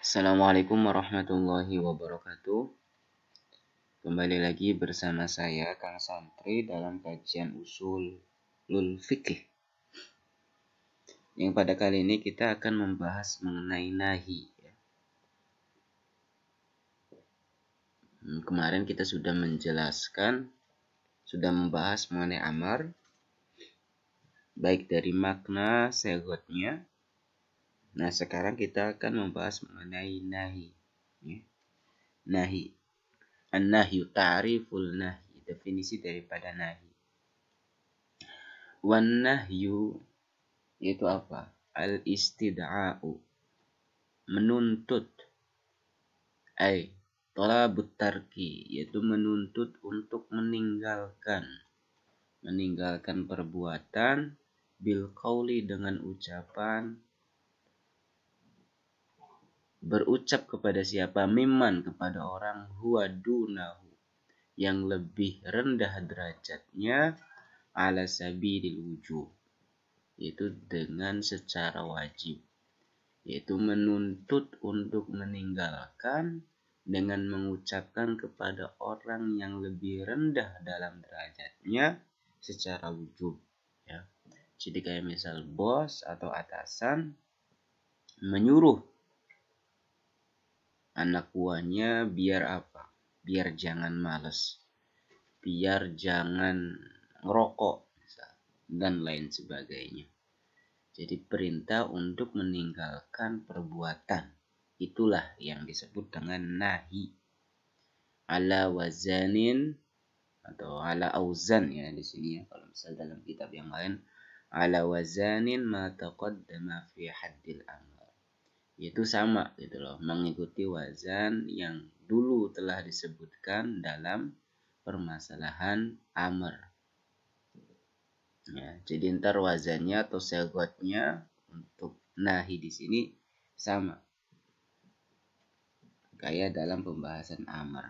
Assalamualaikum warahmatullahi wabarakatuh. Kembali lagi bersama saya Kang Santri dalam kajian usulul fikih. Yang pada kali ini kita akan membahas mengenai nahi. Kemarin kita sudah membahas mengenai amar, baik dari makna segotnya. Nah, sekarang kita akan membahas mengenai nahi. Nahi. An-nahyu ta'riful nahi, definisi daripada nahi. Wan nahyu itu apa? Al-istid'a'u, menuntut. Thalabut tarki, yaitu menuntut untuk meninggalkan perbuatan, bil qauli, dengan ucapan, berucap kepada siapa? Mimman, kepada orang, huwa dunahu, yang lebih rendah derajatnya, ala sabilil wujub, yaitu dengan secara wajib, yaitu menuntut untuk meninggalkan dengan mengucapkan kepada orang yang lebih rendah dalam derajatnya secara wujub, ya. Jadi kayak misal bos atau atasan menyuruh anak buahnya biar apa? Biar jangan malas, biar jangan ngerokok, dan lain sebagainya. Jadi perintah untuk meninggalkan perbuatan, itulah yang disebut dengan nahi. Ala wazanin atau ala auzan, ya di sini ya. Kalau misal dalam kitab yang lain, ala wazanin ma taqaddama fi haddil amr. Itu sama gitu loh, mengikuti wazan yang dulu telah disebutkan dalam permasalahan amr. Ya, jadi ntar wazannya atau segotnya untuk nahi di sini sama kayak dalam pembahasan amr.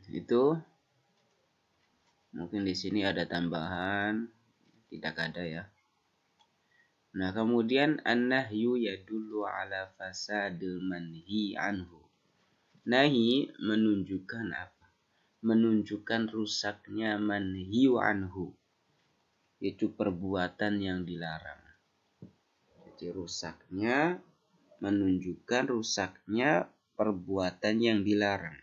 Itu mungkin di sini ada tambahan, tidak ada ya. Nah, kemudian an-nahyu yadullu ala fasadil manhi anhu. Nahi menunjukkan apa? Menunjukkan rusaknya manhiu anhu, itu perbuatan yang dilarang. Jadi menunjukkan rusaknya perbuatan yang dilarang.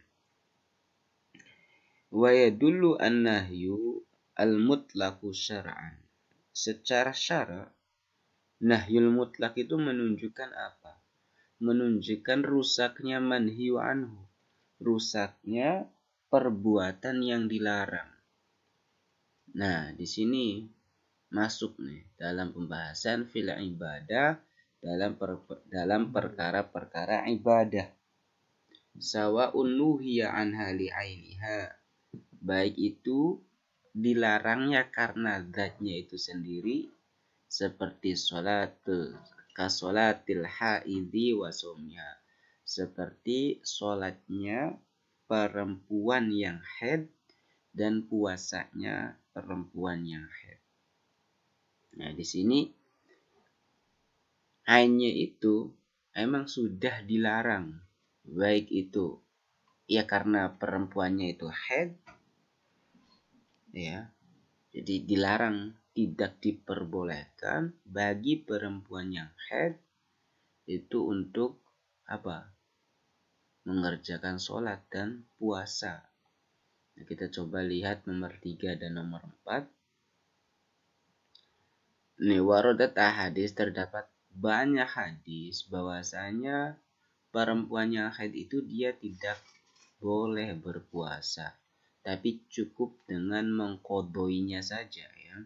Wa yadullu an-nahyu al-mutlaqu syar'an. Secara syara, nahyul mutlak itu menunjukkan apa? Menunjukkan rusaknya manhiu anhu, rusaknya perbuatan yang dilarang. Nah, di sini masuk nih dalam pembahasan fil ibadah, dalam perkara-perkara ibadah. Sawa'un nuhiya anha li'ainiha, baik itu dilarangnya karena zatnya itu sendiri, seperti kasolatil haidhi wa somnya, seperti sholatnya perempuan yang haid dan puasanya perempuan yang haid. Nah, di sini hanya itu emang sudah dilarang, baik itu ya karena perempuannya itu haid, ya. Jadi dilarang, tidak diperbolehkan bagi perempuan yang haid itu untuk apa? Mengerjakan sholat dan puasa. Nah, kita coba lihat nomor 3 dan nomor 4. Nih, warodat hadis, terdapat banyak hadis bahwasanya perempuan yang haid itu dia tidak boleh berpuasa, tapi cukup dengan mengqodhoinya saja, ya.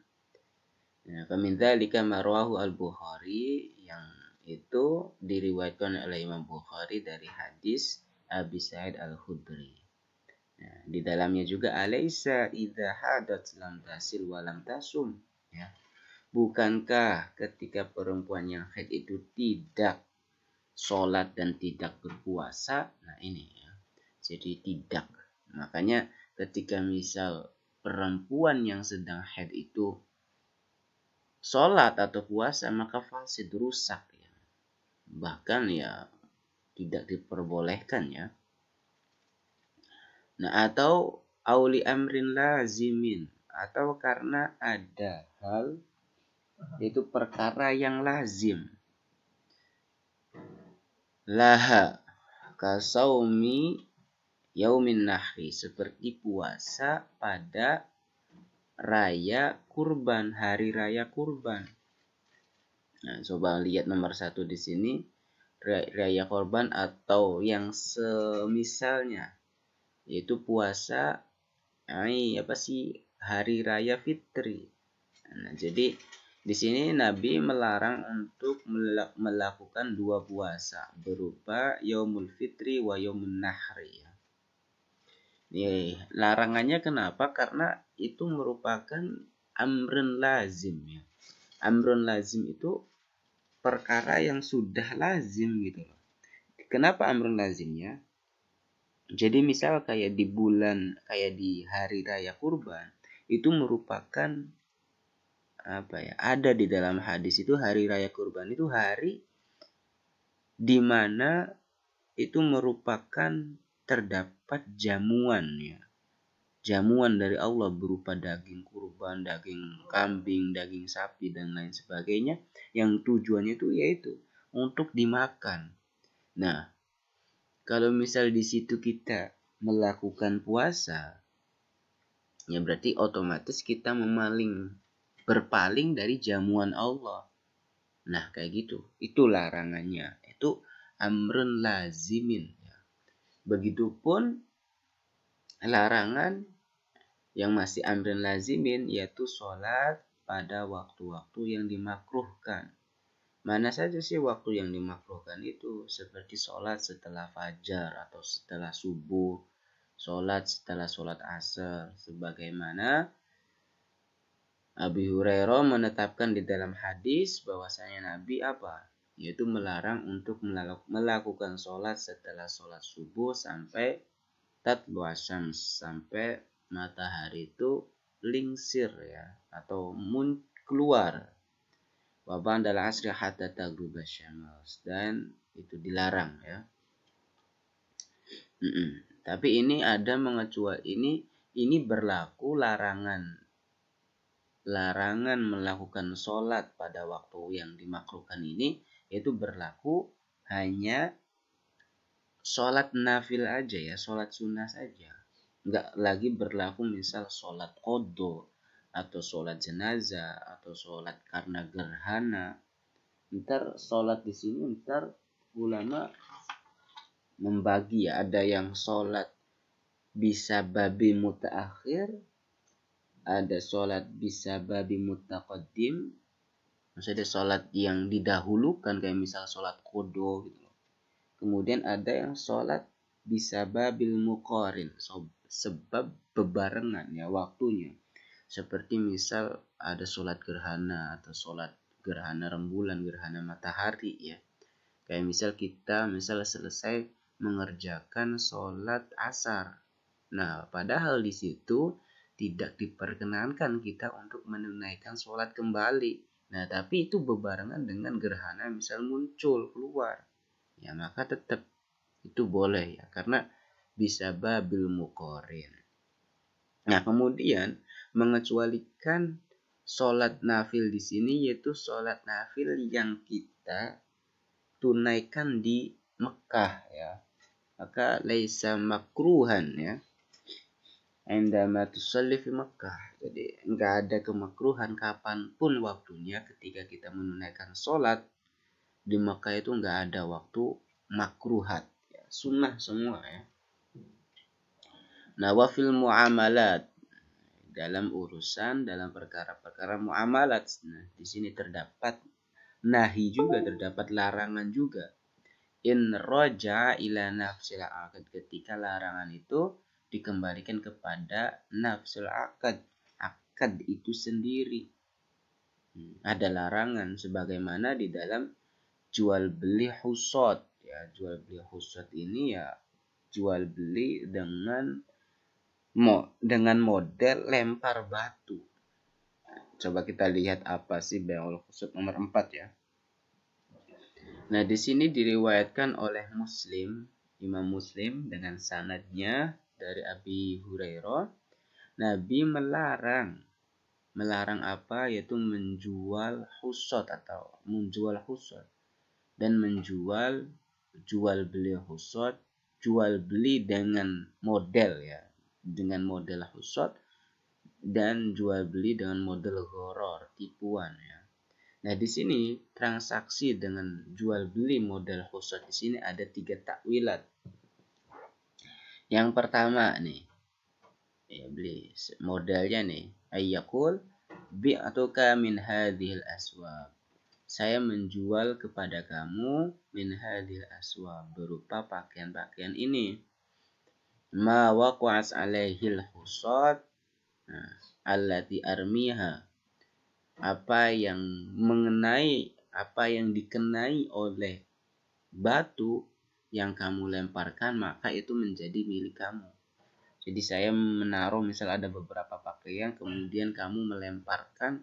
Nah, famin dzalika marwahu al-Bukhari, yang itu diriwayatkan oleh Imam Bukhari dari hadis Abi Sa'id al-Khudri. Nah, di dalamnya juga alaisa idza hadat lam tasil wa lam tasum, ya. Bukankah ketika perempuan yang haid itu tidak sholat dan tidak berpuasa? Nah, ini ya. Jadi tidak. Makanya ketika misal perempuan yang sedang haid itu sholat atau puasa, maka fasid, rusak, ya. bahkan ya tidak diperbolehkan ya. Nah, atau auli amrin lazimin, atau karena ada hal, yaitu perkara yang lazim, laha kasaumi yaumin nahri, seperti puasa pada raya kurban, hari raya kurban. Nah, coba lihat nomor 1 di sini, raya kurban atau yang semisalnya, yaitu puasa hari raya fitri. Nah, jadi di sini Nabi melarang untuk melakukan 2 puasa berupa yaumul fitri wa yaumun nahri. Larangannya kenapa? Karena itu merupakan amrun lazim ya. Amrun lazim itu perkara yang sudah lazim gitu loh. Kenapa amrun lazimnya? Jadi misal kayak di hari raya kurban, itu merupakan ada di dalam hadis itu hari raya kurban itu hari di mana itu merupakan terdapat jamuan ya. Jamuan dari Allah berupa daging kurban, daging kambing, daging sapi dan lain sebagainya, yang tujuannya itu yaitu untuk dimakan. Nah, kalau misal di situ kita melakukan puasa, ya berarti otomatis kita berpaling dari jamuan Allah. Nah, kayak gitu. Itu larangannya. Itu amrun lazimin. Begitupun larangan yang masih amrun lazimin, yaitu sholat pada waktu-waktu yang dimakruhkan. Mana saja sih waktu yang dimakruhkan itu? Seperti sholat setelah fajar atau setelah subuh, sholat setelah sholat asar. Sebagaimana Abu Hurairah menetapkan di dalam hadis bahwasanya Nabi yaitu melarang untuk melakukan sholat setelah sholat subuh sampai tatlu asyams, sampai matahari itu lingsir ya, atau keluar. Wa ba'dal asri hatta taghrub asy-syams, dan itu dilarang ya. Tapi ini ada ini berlaku larangan melakukan sholat pada waktu yang dimakruhkan ini, yaitu berlaku hanya sholat nafil aja ya, sholat sunnah saja. Nggak lagi berlaku misal sholat qodho atau sholat jenazah atau sholat karena gerhana. Ntar sholat di sini ulama membagi ya, ada yang sholat bisa babi mutaakhir, ada sholat bisa babi mutaqaddim, maksudnya sholat yang didahulukan kayak misal sholat qodho gitu. Kemudian ada yang sholat bisa babil muqarin, sebab bebarengan ya waktunya. Seperti misal ada sholat gerhana atau sholat gerhana rembulan, gerhana matahari ya. Kayak misal kita selesai mengerjakan sholat asar. Nah, padahal di situ tidak diperkenankan kita untuk menunaikan sholat kembali. Nah, tapi itu bebarengan dengan gerhana misal muncul keluar. Ya, maka tetap itu boleh ya, karena bisa babil muqarin. Nah, kemudian mengecualikan sholat nafil di sini, yaitu sholat nafil yang kita tunaikan di Mekah ya. Maka laisa makruhan ya. Indama tusalli fi Makkah. Jadi enggak ada kemakruhan kapanpun waktunya ketika kita menunaikan sholat di Makkah, itu enggak ada waktu makruhat ya, sunnah semua ya. Nah, wafil muamalat, dalam perkara-perkara muamalat. Nah, di sini terdapat nahi juga, terdapat larangan juga. In roja ila nafsil akad, ketika larangan itu dikembalikan kepada nafsul akad itu sendiri. Ada larangan sebagaimana di dalam jual beli husot ya. Jual beli husot ini ya jual beli dengan model lempar batu. Coba kita lihat apa sih bai'ul husut nomor 4 ya. Nah, di sini diriwayatkan oleh Muslim, Imam Muslim dengan sanadnya dari Abi Hurairah, Nabi melarang apa? Yaitu menjual husot atau menjual husot dan jual beli husot, jual beli dengan model ya, dengan model husot dan jual beli dengan model gharar, tipuan ya. Nah, di sini transaksi dengan jual beli model khusus di sini ada 3 takwilat. Yang pertama nih, ya beli modelnya nih, ayyakul bi'atuka min hadhil aswab. Saya menjual kepada kamu min hadhil aswab berupa pakaian-pakaian ini. Ma waqa'as alaihil husad allati armiha. Apa yang dikenai oleh batu yang kamu lemparkan, maka itu menjadi milik kamu. Jadi saya menaruh, misal ada beberapa pakaian, kemudian kamu melemparkan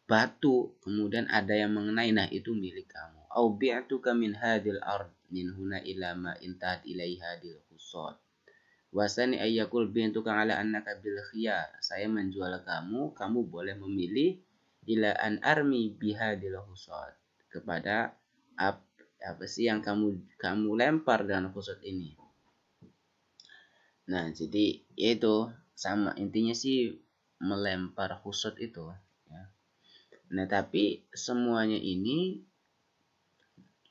batu, kemudian ada yang mengenai, nah itu milik kamu. Au bi'tuka min hadil ard min huna ila ma intahat ilaiha hadil khusad. Wasani ayyakul bintuka ala annaka bil khiyar. Saya menjual kamu boleh memilih ila an armi bihadil khusad. Kepada apa sih yang kamu lempar dengan khusad ini. Nah, jadi yaitu sama intinya sih melempar khusad itu ya. Nah, tapi semuanya ini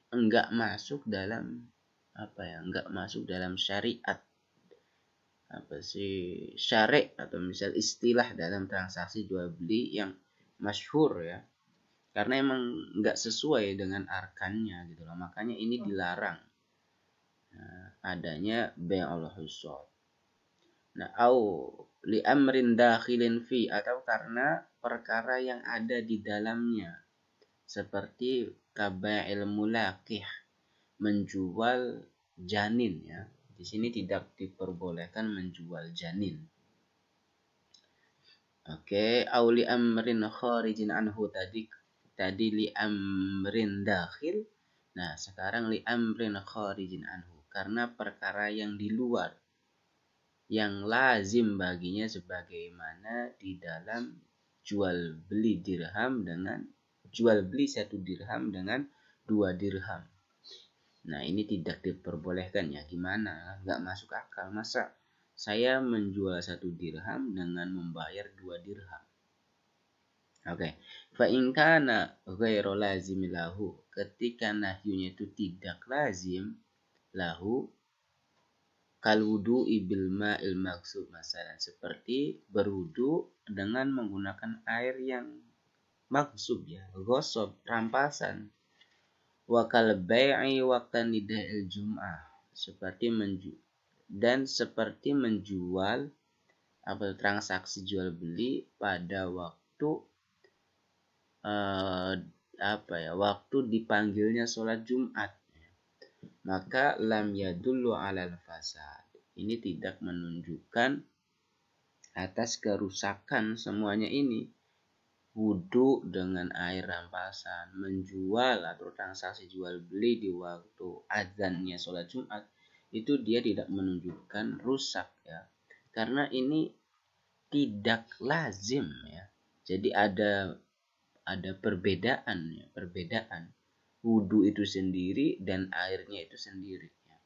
enggak masuk dalam enggak masuk dalam syariat. Syar'i atau misal istilah dalam transaksi jual beli yang masyhur ya, karena emang nggak sesuai dengan arkannya gitu loh, makanya ini dilarang adanya bai'ul husad. Nah, au li amrin dakhilin fi, atau karena perkara yang ada di dalamnya seperti kabai'il mulaqih, menjual janin ya. Di sini tidak diperbolehkan menjual janin. Oke, auli amrin kharijin anhu tadi li amrin dakhil. Nah, sekarang li amrin kharijin anhu, karena perkara yang di luar yang lazim baginya, sebagaimana di dalam jual beli satu dirham dengan 2 dirham. Nah, ini tidak diperbolehkan ya. Gimana? Nggak masuk akal. Masa saya menjual 1 dirham dengan membayar 2 dirham? Oke. Fa in kana ghairu lazim lahu. Ketika nahyunya itu tidak lazim lahu, kal wudu'i bil ma'il maksud, masalah seperti berwudu dengan menggunakan air yang maksub ya, ghasab, rampasan. Wa kal bai'i waqtan nida'il jum'ah, seperti menjual transaksi jual beli pada waktu waktu dipanggilnya sholat Jumat, maka lam yadullu 'alal fasad. Ini tidak menunjukkan atas kerusakan semuanya ini. Wudu dengan air rampasan, menjual atau transaksi jual beli di waktu azannya sholat Jumat, itu dia tidak menunjukkan rusak ya, karena ini tidak lazim ya. Jadi ada perbedaan wudu itu sendiri dan airnya itu sendiri ya.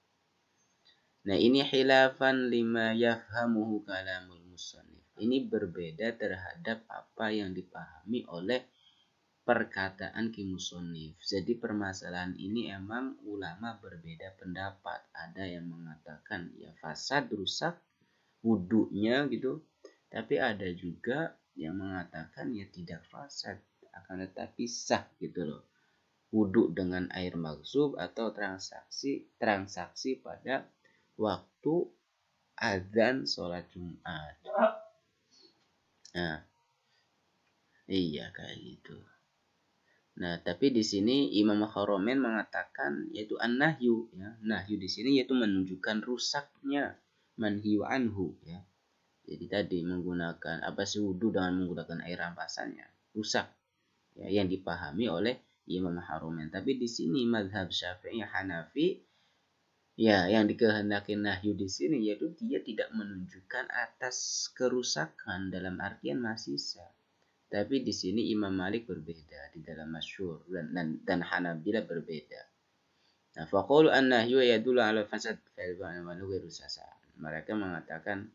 Nah, ini khilafan lima yafhamuhu kalamul musannif. Ini berbeda terhadap apa yang dipahami oleh perkataan Ki Musonif. Jadi permasalahan ini emang ulama berbeda pendapat. Ada yang mengatakan ya fasad, rusak wudunya gitu. Tapi ada juga yang mengatakan ya tidak fasad, akan tetapi sah gitu loh. Wudu dengan air maghsub atau transaksi pada waktu azan sholat Jumat. Nah, iya kayak gitu. Nah, tapi di sini Imam Haramain mengatakan yaitu an-nahyu ya. Nahyu di sini yaitu menunjukkan rusaknya, manhiyu anhu ya. Jadi tadi menggunakan wudu dengan menggunakan air rampasannya rusak ya, yang dipahami oleh Imam Harumain. Tapi di sini mazhab Syafi'i Hanafi, ya yang dikehendaki nahyu di sini yaitu dia tidak menunjukkan atas kerusakan dalam artian masih sah. Tapi di sini Imam Malik berbeda di dalam masyhur dan Hanabila berbeda. Nah, faqulu an-nahyu yadullu 'ala fasad fa'il wa ghairu sasa. Mereka mengatakan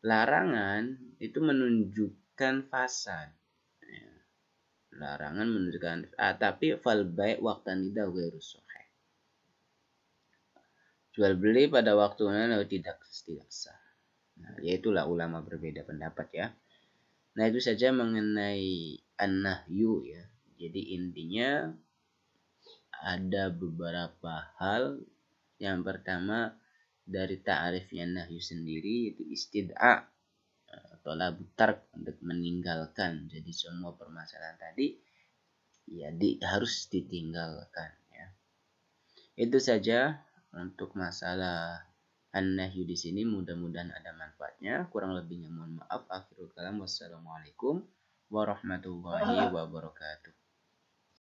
larangan itu menunjukkan fasad. Ya. Larangan menunjukkan tapi fal bai' waqtan nida ghairu sahih. Jual beli pada waktunya tidak sah. Nah, yaitulah ulama berbeda pendapat ya. Nah, itu saja mengenai an-nahyu ya. Jadi intinya ada beberapa hal. Yang pertama dari ta'rifnya nahyu sendiri yaitu istid'a atau labutar untuk meninggalkan. Jadi semua permasalahan tadi ya harus ditinggalkan ya. Itu saja untuk masalah an-nahyu di sini, mudah-mudahan ada manfaatnya. Kurang lebihnya mohon maaf. Akhirul kalam. Wassalamualaikum warahmatullahi wabarakatuh.